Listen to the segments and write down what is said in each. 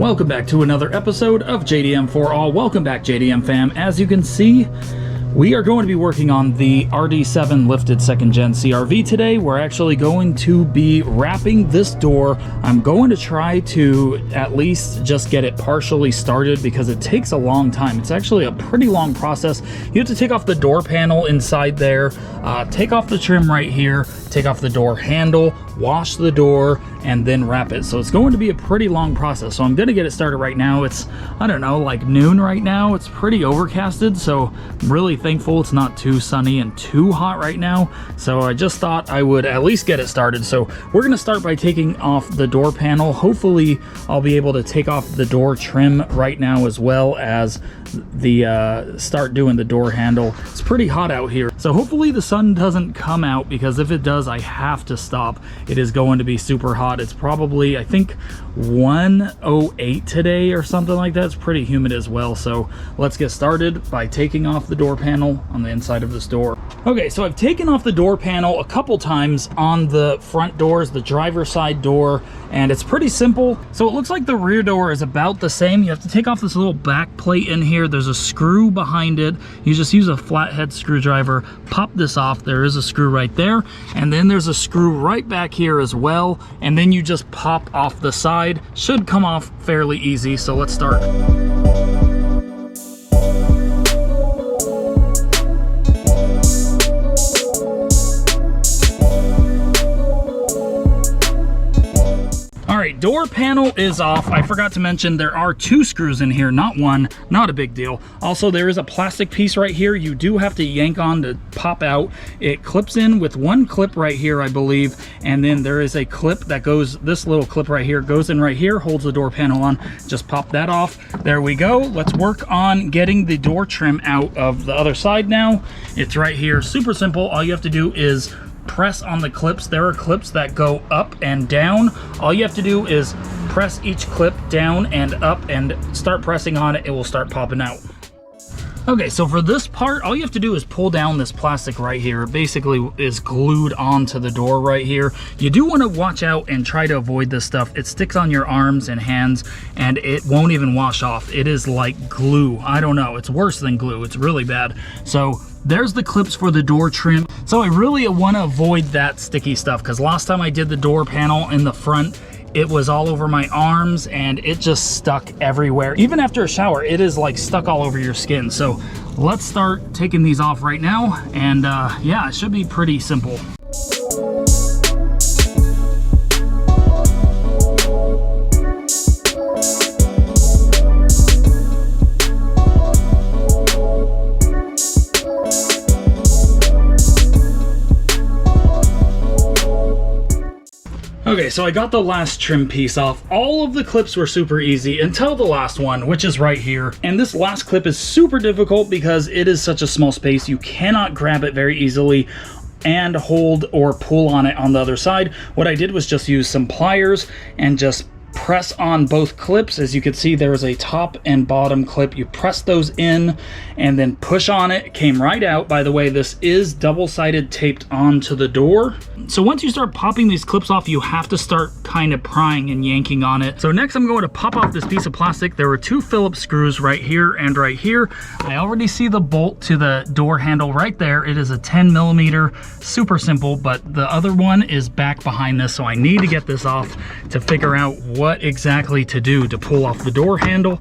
Welcome back to another episode of JDM for All. Welcome back, JDM fam. As you can see, we are going to be working on the RD7 lifted second gen CRV today. We're actually going to be wrapping this door. I'm going to try to at least just get it partially started because it takes a long time. It's actually a pretty long process. You have to take off the door panel inside there, take off the trim right here, take off the door handle, wash the door, and then wrap it. So it's going to be a pretty long process. So I'm going to get it started right now. It's, I don't know, like noon right now. It's pretty overcasted, so I'm really thankful it's not too sunny and too hot right now. So I just thought I would at least get it started. So we're going to start by taking off the door panel. Hopefully I'll be able to take off the door trim right now, as well as the start doing the door handle. It's pretty hot out here, so hopefully the sun doesn't come out, because if it does, I have to stop. It is going to be super hot. It's probably, I think, 108 today or something like that. It's pretty humid as well. So let's get started by taking off the door panel on the inside of this door. Okay, so I've taken off the door panel a couple times on the front doors, the driver's side door, and it's pretty simple. So it looks like the rear door is about the same. You have to take off this little back plate in here. There's a screw behind it. You just use a flathead screwdriver, pop this off. There is a screw right there, and then there's a screw right back here as well, and then you just pop off the side. Should come off fairly easy. So let's start. Door panel is off. I forgot to mention there are two screws in here, not one. Not a big deal. Also, there is a plastic piece right here you do have to yank on to pop out. It clips in with one clip right here, I believe, and then there is a clip that goes, this little clip right here goes in right here, holds the door panel on. Just pop that off. There we go. Let's work on getting the door trim out of the other side now. It's right here. Super simple. All you have to do is press on the clips. There are clips that go up and down. All you have to do is press each clip down and up and start pressing on it. It will start popping out. Okay, so for this part, all you have to do is pull down this plastic right here. It basically is glued onto the door right here. You do want to watch out and try to avoid this stuff. It sticks on your arms and hands, and it won't even wash off. It is like glue. I don't know. It's worse than glue. It's really bad. So there's the clips for the door trim. So I really want to avoid that sticky stuff, because last time I did the door panel in the front, it was all over my arms and it just stuck everywhere. Even after a shower, it is like stuck all over your skin. So let's start taking these off right now. And yeah, it should be pretty simple. Okay, so I got the last trim piece off. All of the clips were super easy until the last one, which is right here. And this last clip is super difficult because it is such a small space. You cannot grab it very easily and hold or pull on it on the other side. What I did was just use some pliers and just press on both clips. As you can see, there is a top and bottom clip. You press those in and then push on it. It came right out. By the way, this is double-sided taped onto the door. So once you start popping these clips off, you have to start kind of prying and yanking on it. So next I'm going to pop off this piece of plastic. There were two Phillips screws right here and right here. I already see the bolt to the door handle right there. It is a 10mm, super simple, but the other one is back behind this. So I need to get this off to figure out what exactly to do to pull off the door handle.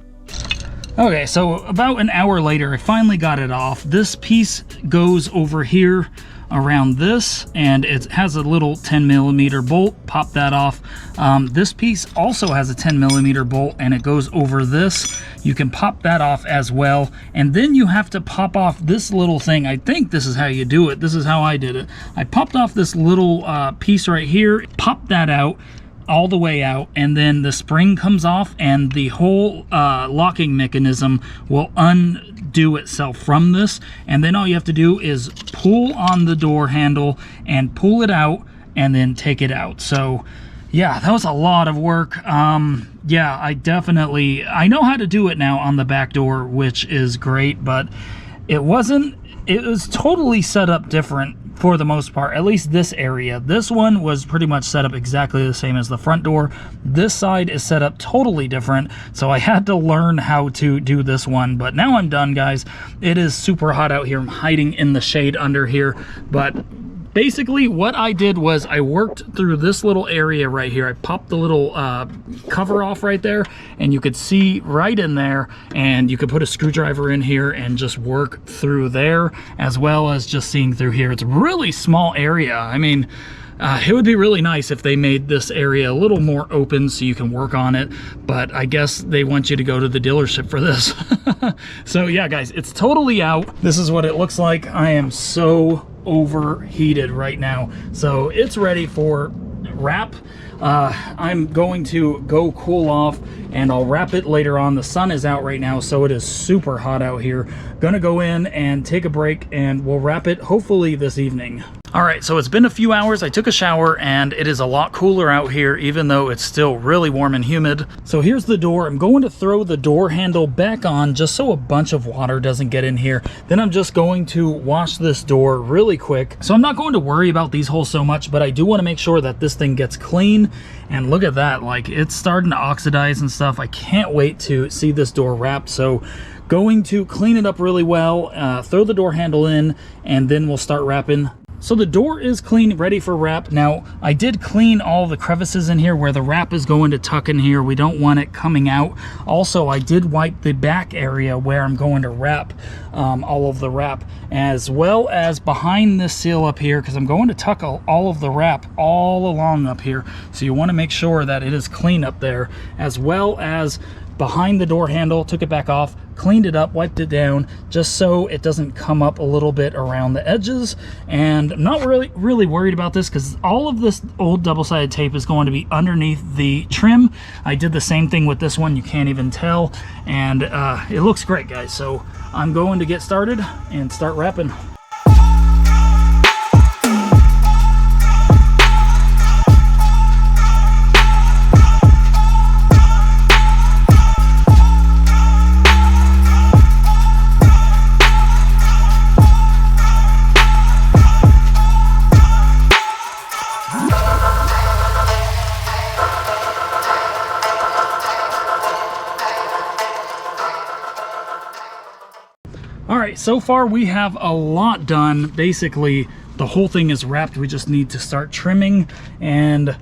Okay, so about an hour later, I finally got it off. This piece goes over here around this, and it has a little 10mm bolt. Pop that off. This piece also has a 10mm bolt, and it goes over this. You can pop that off as well, and then you have to pop off this little thing. I think this is how you do it. This is how I did it. I popped off this little piece right here, popped that out all the way out, and then the spring comes off, and the whole locking mechanism will undo itself from this, and then all you have to do is pull on the door handle and pull it out and then take it out. So yeah, that was a lot of work. Yeah, I know how to do it now on the back door, which is great, but it was totally set up different for the most part, at least this area. This one was pretty much set up exactly the same as the front door. This side is set up totally different, so I had to learn how to do this one, but now I'm done, guys. It is super hot out here. I'm hiding in the shade under here, but basically what I did was I worked through this little area right here. I popped the little cover off right there, and you could see right in there, and you could put a screwdriver in here and just work through there, as well as just seeing through here. It's a really small area. I mean, it would be really nice if they made this area a little more open so you can work on it, but I guess they want you to go to the dealership for this. So yeah, guys, it's totally out. This is what it looks like. I am so overheated right now, so it's ready for wrap. I'm going to go cool off, and I'll wrap it later on. The sun is out right now, so it is super hot out here. Gonna go in and take a break, and we'll wrap it hopefully this evening. All right, so it's been a few hours. I took a shower, and it is a lot cooler out here, even though it's still really warm and humid. So here's the door. I'm going to throw the door handle back on just so a bunch of water doesn't get in here. Then I'm just going to wash this door really quick. So I'm not going to worry about these holes so much, but I do want to make sure that this thing gets clean. And look at that, like, it's starting to oxidize and stuff. I can't wait to see this door wrapped. So going to clean it up really well, throw the door handle in, and then we'll start wrapping. So the door is clean, ready for wrap. Now, I did clean all the crevices in here where the wrap is going to tuck in here. We don't want it coming out. Also, I did wipe the back area where I'm going to wrap all of the wrap, as well as behind this seal up here, because I'm going to tuck all of the wrap all along up here. So you want to make sure that it is clean up there, as well as behind the door handle. Took it back off, cleaned it up, wiped it down, just so it doesn't come up a little bit around the edges. And I'm not really worried about this, because all of this old double-sided tape is going to be underneath the trim. I did the same thing with this one, you can't even tell, and it looks great, guys. So I'm going to get started and start wrapping. All right, so far we have a lot done. Basically, the whole thing is wrapped. We just need to start trimming, and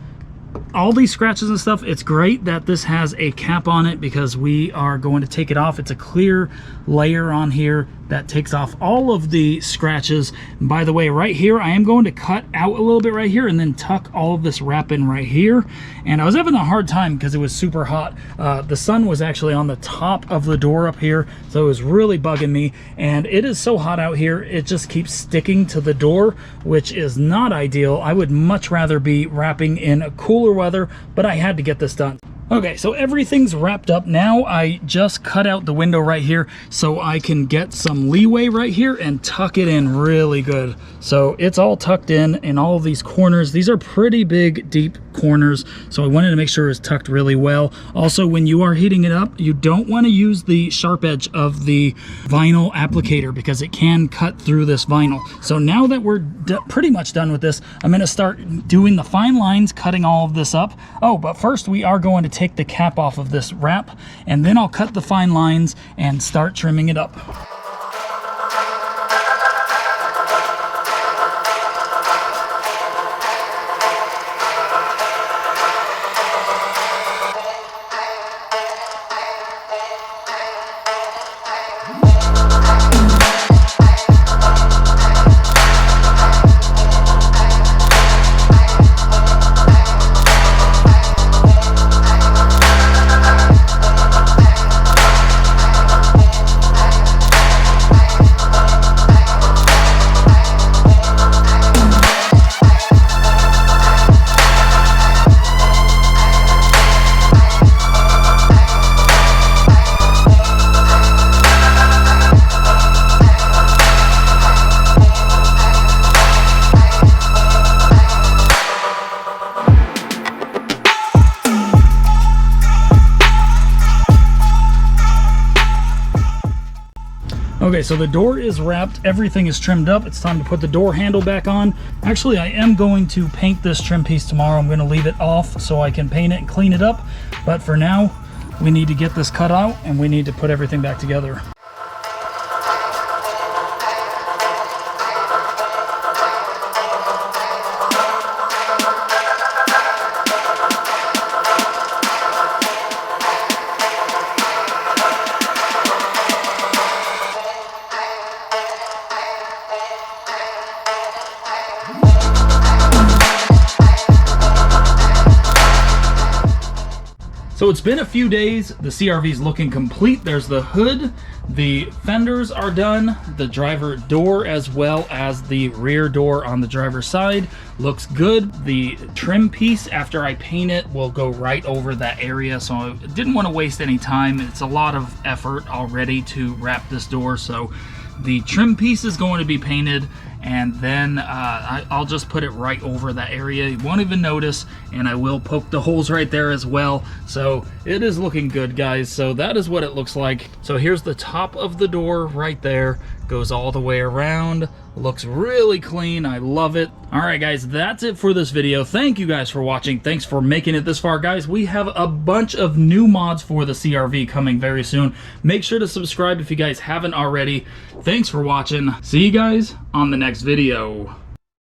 all these scratches and stuff, it's great that this has a cap on it, because we are going to take it off. It's a clear layer on here that takes off all of the scratches. And by the way, right here, I am going to cut out a little bit right here and then tuck all of this wrap in right here. And I was having a hard time because it was super hot. The sun was actually on the top of the door up here, so it was really bugging me. And it is so hot out here, it just keeps sticking to the door, which is not ideal. I would much rather be wrapping in cooler weather, but I had to get this done. Okay, so everything's wrapped up now. I just cut out the window right here so I can get some leeway right here and tuck it in really good. So it's all tucked in all of these corners. These are pretty big, deep corners, so I wanted to make sure it was tucked really well. Also, when you are heating it up, you don't want to use the sharp edge of the vinyl applicator, because it can cut through this vinyl. So now that we're pretty much done with this, I'm going to start doing the fine lines, cutting all of this up. Oh, but first we are going to take the cap off of this wrap, and then I'll cut the fine lines and start trimming it up. Okay, so the door is wrapped, everything is trimmed up. It's time to put the door handle back on. Actually, I am going to paint this trim piece tomorrow. I'm going to leave it off so I can paint it and clean it up. But for now, we need to get this cut out and we need to put everything back together. So it's been a few days. The CRV is looking complete. There's the hood, the fenders are done, the driver door as well as the rear door on the driver's side looks good. The trim piece, after I paint it, will go right over that area, so I didn't want to waste any time. It's a lot of effort already to wrap this door, so the trim piece is going to be painted, and then I'll just put it right over that area. You won't even notice, and I will poke the holes right there as well. So it is looking good, guys. So that is what it looks like. So here's the top of the door right there. Goes all the way around. Looks really clean. I love it. All right, guys, that's it for this video. Thank you guys for watching. Thanks for making it this far, guys. We have a bunch of new mods for the CRV coming very soon. Make sure to subscribe if you guys haven't already. Thanks for watching. See you guys on the next video.